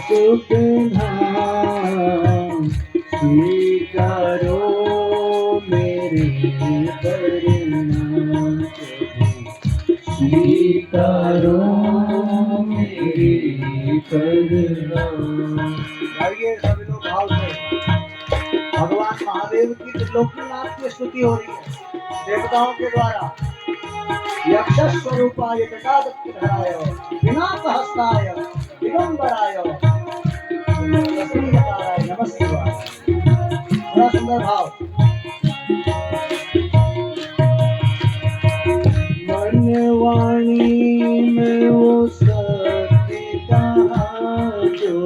सुख धाम स्वीकारो मेरे परिणाम स्वीकारो मेरे परिणाम। आइए सभी लोग भाव से भगवान महादेव की त्रिलोकीनाथ की स्तुति हो रही है देवताओं के द्वारा। यक्ष स्वरूपाय जटाधराय विनाशहस्ताय दिगंबराय लक्ष्मीकाराय नमः शिवाय। बड़ा सुंदर भाव। मन वाणी में वो सत्य कहा जो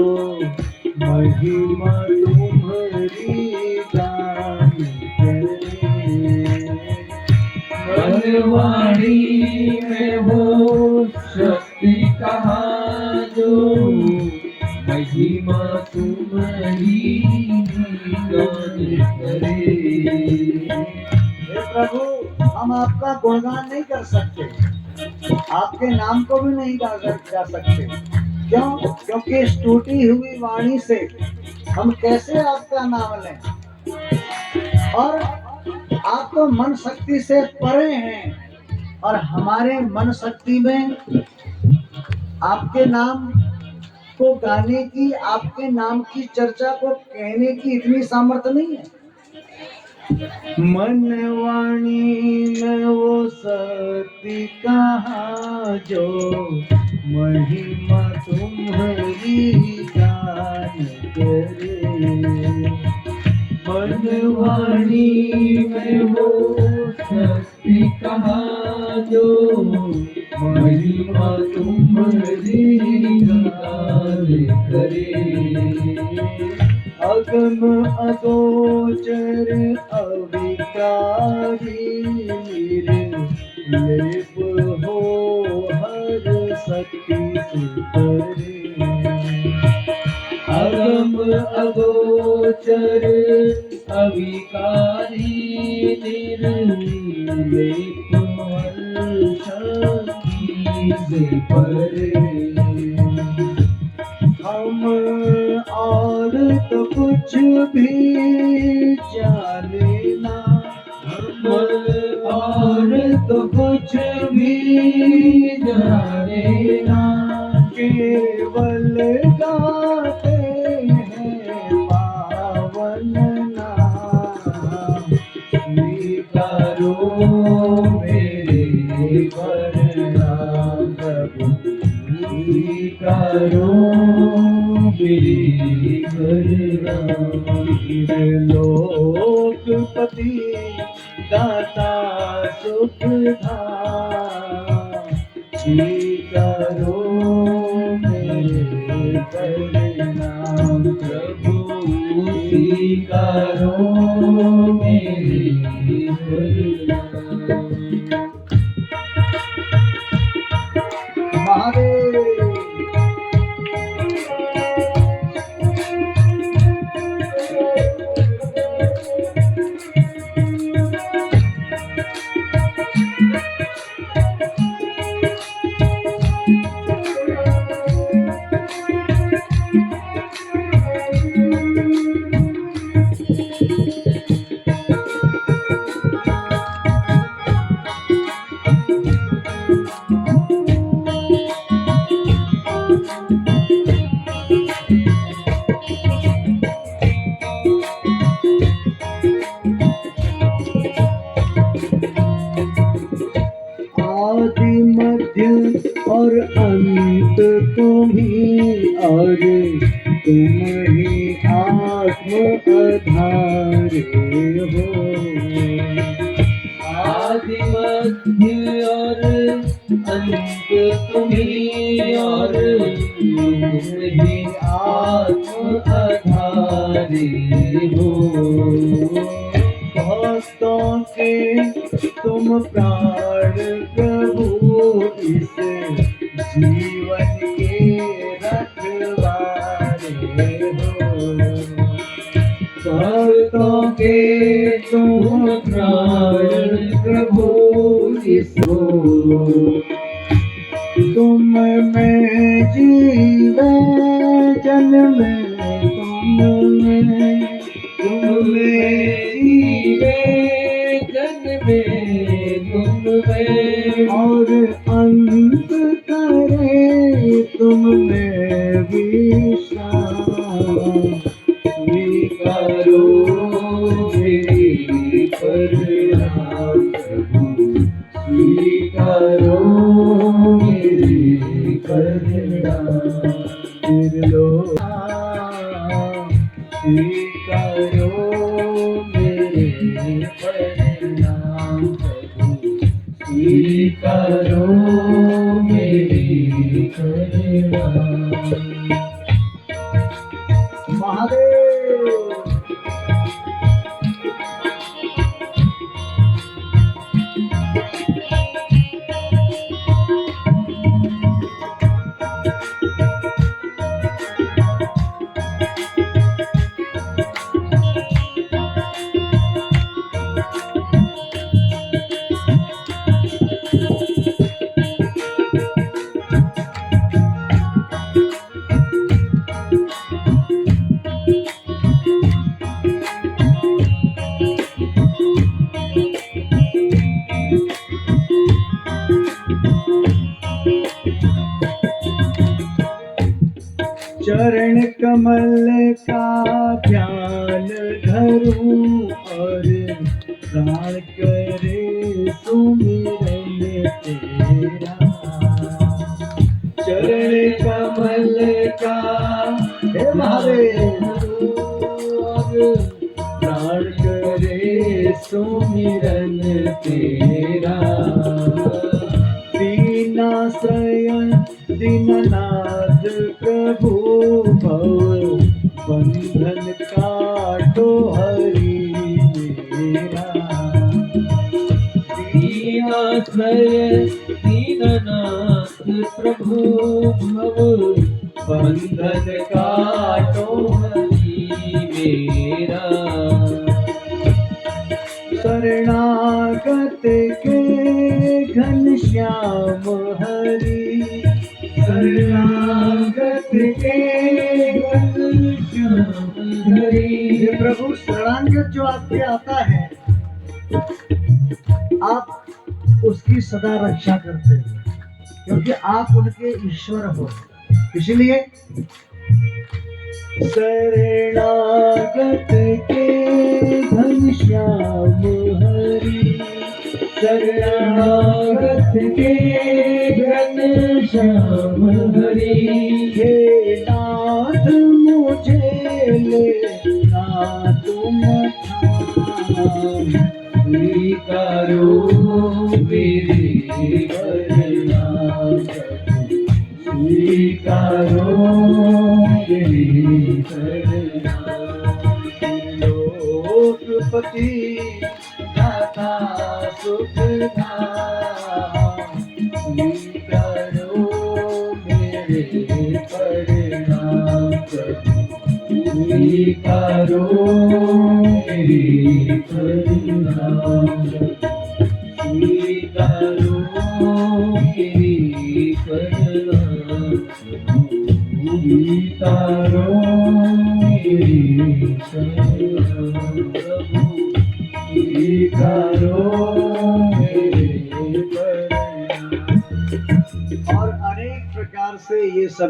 महिमा तुम्हारी गान करे। मन वाणी में वो शक्ति कहा जो महिमा तुम्हारी गान करे। हे प्रभु, हम आपका गुणगान नहीं कर सकते, आपके नाम को भी नहीं गा सकते। क्यों? क्योंकि इस टूटी हुई वाणी से हम कैसे आपका नाम लें। और आप तो मन शक्ति से परे हैं और हमारे मन शक्ति में आपके नाम को गाने की, आपके नाम की चर्चा को कहने की इतनी सामर्थ्य नहीं है। मन वाणी में वो सत्य कहा जो महिमा तुम्हारी गान करे। मन वाणी में वो सत्य कहा जो महिमा तुम्हारी गान करे। अगम अगोचर अविकारी निर्लेप हो हर शक्ति से परे। अगम अगोचर अविकारी निर्लेप हर शक्ति से परे। हम और तो कुछ भी जाने ना, हम और तो कुछ भी जाने ना, केवल गाते हैं पावन नाम। स्वीकारो मेरे परिणाम प्रभु, स्वीकारो लोकपति दाता सुख धाम स्वीकारो मेरे परिणाम प्रभु, स्वीकारो मेरे परिणाम। महादेव और अंत तुम ही और तुम ही आत्म आधार हो। आदि मध्य और अंत तुम ही और तुम ही आत्म आधार हो। भक्तों के तुम प्राण प्रभु, इस जीवन के रखवारे हो। भक्तों के तुम प्राण प्रभु, इसको तुम में जीवे जन्मे तुम में जीवे जन्मे तुम में और अंत करे तुम में विश्राम। स्वीकारो मेरी परिणाम प्रभु, स्वीकारो मेरी परिणाम। स्वीकारो मेरे परिणाम प्रभु, स्वीकारो मेरी परिणाम। महादेव। चरण कमल का ध्यान धरूं और प्राण करे सुमिरन तेरा। चरण कमल का हे महादेव और प्राण करे सुमिरन तेरा। दीनाश्रय दीननाथ प्रभु भव बंधन काटो हरि मेरा। दीनाश्रय दीननाथ प्रभु भव बंधन काटो हरि मेरा। शरणागत के घनश्याम हरि, शरणागत के घनश्याम हरि। ये प्रभु शरणागत जो आपके आता है आप उसकी सदा रक्षा करते हैं, क्योंकि आप उनके ईश्वर हो। इसलिए शरणागत के घनश्याम हरि, शरणागत के घनश्याम हरि। हे नाथ मुझे लेना तुम थाम। स्वीकारो मेरी परिणाम प्रभु, स्वीकारो मेरी परिणाम। लोकपति दाता सुखधाम, स्वीकारो मेरे परिणाम प्रभु, स्वीकारो मेरी परिणाम। स्वीकारो मेरी परिणाम प्रभु, स्वीकारो मेरी परिणाम प्रभु, स्वीकारो मेरे परिणाम। और अनेक प्रकार से ये सब